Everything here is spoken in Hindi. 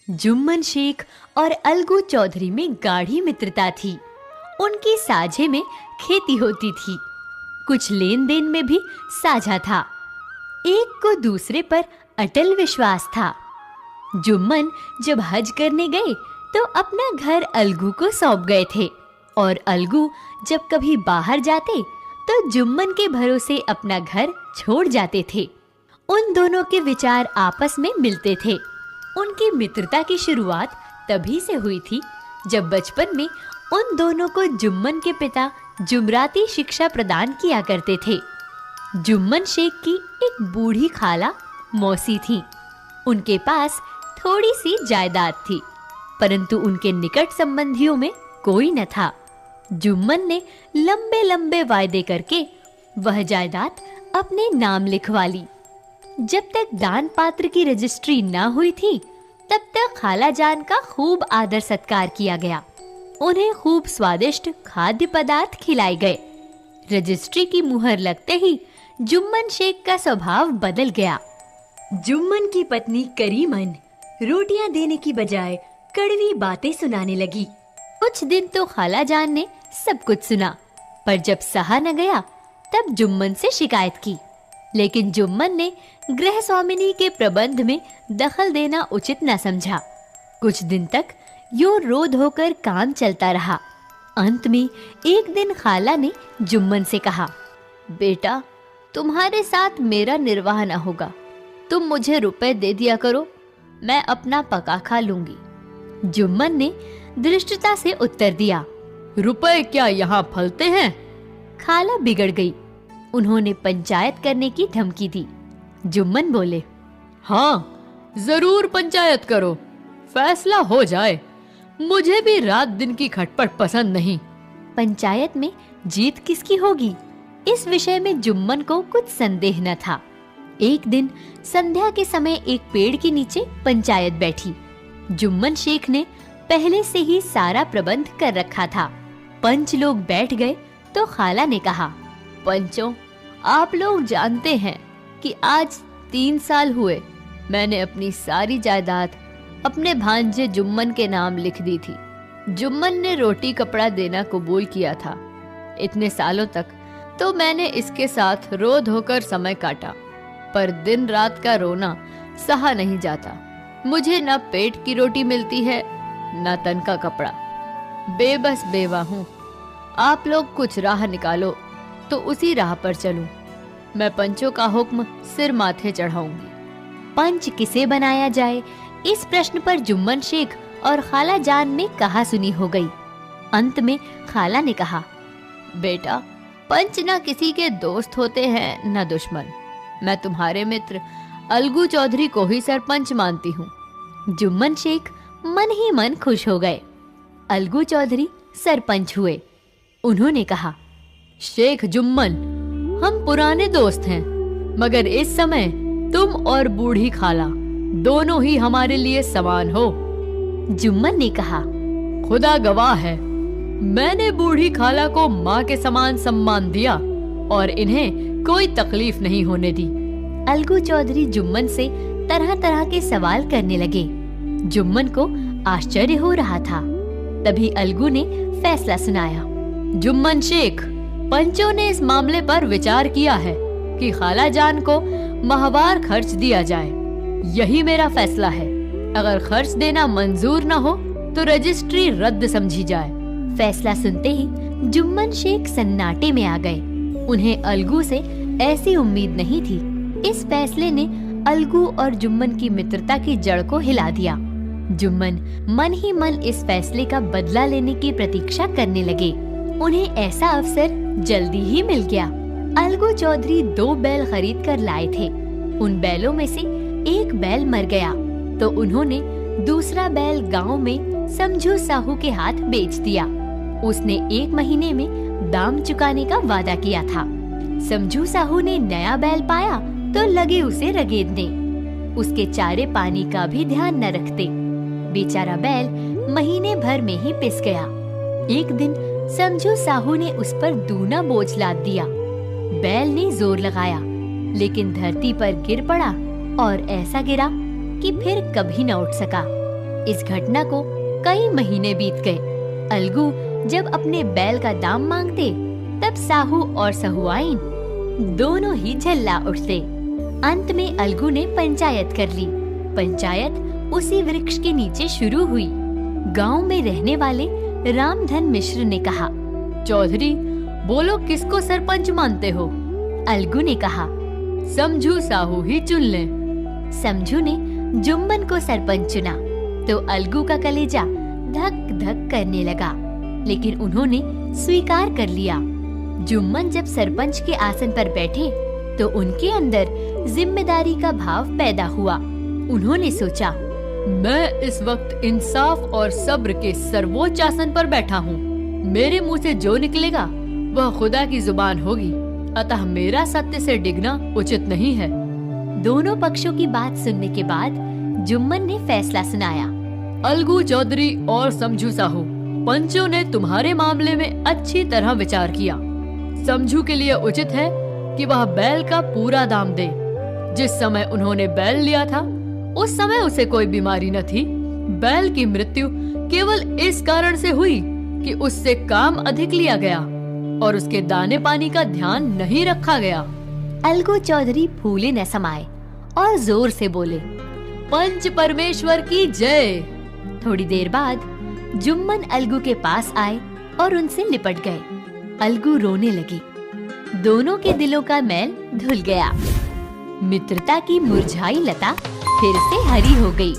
जुम्मन शेख और अलगू चौधरी में गाढ़ी मित्रता थी। उनकी साझे में खेती होती थी, कुछ लेन देन में भी साझा था। एक को दूसरे पर अटल विश्वास था। जुम्मन जब हज करने गए तो अपना घर अलगू को सौंप गए थे और अलगू जब कभी बाहर जाते तो जुम्मन के भरोसे अपना घर छोड़ जाते थे। उन दोनों के विचार आपस में मिलते थे। उनकी मित्रता की शुरुआत तभी से हुई थी जब बचपन में उन दोनों को जुम्मन के पिता जुमराती शिक्षा प्रदान किया करते थे। जुम्मन शेख की एक बूढ़ी खाला मौसी थी। उनके पास थोड़ी सी जायदाद थी, परंतु उनके निकट संबंधियों में कोई न था। जुम्मन ने लंबे लंबे वायदे करके वह जायदाद अपने नाम लिखवा ली। जब तक दान पात्र की रजिस्ट्री न हुई थी तब तक खाला जान का खूब आदर सत्कार किया गया। उन्हें खूब स्वादिष्ट खाद्य पदार्थ खिलाए गए। रजिस्ट्री की मुहर लगते ही जुम्मन शेख का स्वभाव बदल गया। जुम्मन की पत्नी करीमन रोटियां देने की बजाय कड़वी बातें सुनाने लगी। कुछ दिन तो खाला जान ने सब कुछ सुना, पर जब सहा न गया तब जुम्मन से शिकायत की। लेकिन जुम्मन ने गृह स्वामिनी के प्रबंध में दखल देना उचित न समझा। कुछ दिन तक यूं रोध होकर काम चलता रहा। अंत में एक दिन खाला ने जुम्मन से कहा, बेटा, तुम्हारे साथ मेरा निर्वाह न होगा। तुम मुझे रुपए दे दिया करो, मैं अपना पका खा लूंगी। जुम्मन ने धृष्टता से उत्तर दिया, रुपए क्या यहाँ फलते हैं? खाला बिगड़ गई। उन्होंने पंचायत करने की धमकी दी। जुम्मन बोले, हाँ, जरूर पंचायत करो, फैसला हो जाए। मुझे भी रात दिन की खटपट पसंद नहीं। पंचायत में जीत किसकी होगी, इस विषय में जुम्मन को कुछ संदेह न था। एक दिन संध्या के समय एक पेड़ के नीचे पंचायत बैठी। जुम्मन शेख ने पहले से ही सारा प्रबंध कर रखा था। पंच लोग बैठ गए तो खाला ने कहा, पंचों, आप लोग जानते हैं कि आज 3 साल हुए मैंने अपनी सारी जायदाद अपने भांजे जुम्मन के नाम लिख दी थी। जुम्मन ने रोटी कपड़ा देना कबूल किया था। इतने सालों तक तो मैंने इसके साथ रो धोकर समय काटा, पर दिन रात का रोना सहा नहीं जाता। मुझे न पेट की रोटी मिलती है न तन का कपड़ा। बेबस बेवा हूँ। आप लोग कुछ राह निकालो तो उसी राह पर चलूं। मैं पंचों का हुक्म सिर माथे चढ़ाऊंगी। पंच किसे बनाया जाए, इस प्रश्न पर जुम्मन शेख और खाला जान में कहा सुनी हो गई। अंत में खाला ने कहा, बेटा, पंच न किसी के दोस्त होते हैं न दुश्मन। मैं तुम्हारे मित्र अलगू चौधरी को ही सरपंच मानती हूँ। जुम्मन शेख मन ही मन खुश हो गए। अलगू चौधरी सरपंच हुए। उन्होंने कहा, शेख जुम्मन, हम पुराने दोस्त हैं, मगर इस समय तुम और बूढ़ी खाला दोनों ही हमारे लिए समान हो। जुम्मन ने कहा, खुदा गवाह है, मैंने बूढ़ी खाला को माँ के समान सम्मान दिया और इन्हें कोई तकलीफ नहीं होने दी। अलगू चौधरी जुम्मन से तरह तरह के सवाल करने लगे। जुम्मन को आश्चर्य हो रहा था। तभी अलगू ने फैसला सुनाया, जुम्मन शेख, पंचों ने इस मामले पर विचार किया है कि खाला जान को माहवार खर्च दिया जाए। यही मेरा फैसला है। अगर खर्च देना मंजूर न हो तो रजिस्ट्री रद्द समझी जाए। फैसला सुनते ही जुम्मन शेख सन्नाटे में आ गए। उन्हें अलगू से ऐसी उम्मीद नहीं थी। इस फैसले ने अलगू और जुम्मन की मित्रता की जड़ को हिला दिया। जुम्मन मन ही मन इस फैसले का बदला लेने की प्रतीक्षा करने लगे। उन्हें ऐसा अवसर जल्दी ही मिल गया। अलगू चौधरी 2 बैल खरीद कर लाए थे। उन बैलों में से एक बैल मर गया तो उन्होंने दूसरा बैल गांव में समझू साहू के हाथ बेच दिया। उसने 1 महीने में दाम चुकाने का वादा किया था। समझू साहू ने नया बैल पाया तो लगे उसे रगेदने। उसके चारे पानी का भी ध्यान न रखते। बेचारा बैल महीने भर में ही पिस गया। एक दिन समझू साहू ने उस पर दूना बोझ लाद दिया। बैल ने जोर लगाया, लेकिन धरती पर गिर पड़ा और ऐसा गिरा कि फिर कभी न उठ सका। इस घटना को कई महीने बीत गए। अलगू जब अपने बैल का दाम मांगते, तब साहू और सहुआइन दोनों ही झल्ला उठते। अंत में अलगू ने पंचायत कर ली। पंचायत उसी वृक्ष के नीचे शुरू हुई। गांव में रहने वाले रामधन मिश्र ने कहा, चौधरी बोलो, किसको सरपंच मानते हो? अलगू ने कहा, समझू साहू ही चुन ले। समझू ने जुम्मन को सरपंच चुना तो अलगू का कलेजा धक धक करने लगा, लेकिन उन्होंने स्वीकार कर लिया। जुम्मन जब सरपंच के आसन पर बैठे तो उनके अंदर जिम्मेदारी का भाव पैदा हुआ। उन्होंने सोचा, मैं इस वक्त इंसाफ और सब्र के सर्वोच्च आसन पर बैठा हूँ। मेरे मुंह से जो निकलेगा वह खुदा की जुबान होगी, अतः मेरा सत्य से डिगना उचित नहीं है। दोनों पक्षों की बात सुनने के बाद जुम्मन ने फैसला सुनाया, अलगू चौधरी और समझू साहू, पंचों ने तुम्हारे मामले में अच्छी तरह विचार किया। समझू के लिए उचित है कि वह बैल का पूरा दाम दे। जिस समय उन्होंने बैल लिया था उस समय उसे कोई बीमारी न थी। बैल की मृत्यु केवल इस कारण से हुई कि उससे काम अधिक लिया गया और उसके दाने पानी का ध्यान नहीं रखा गया। अलगू चौधरी फूले न समाये और जोर से बोले, पंच परमेश्वर की जय। थोड़ी देर बाद जुम्मन अलगू के पास आए और उनसे लिपट गए। अलगू रोने लगी। दोनों के दिलों का मैल धुल गया। मित्रता की मुरझाई लता फिर से हरी हो गई।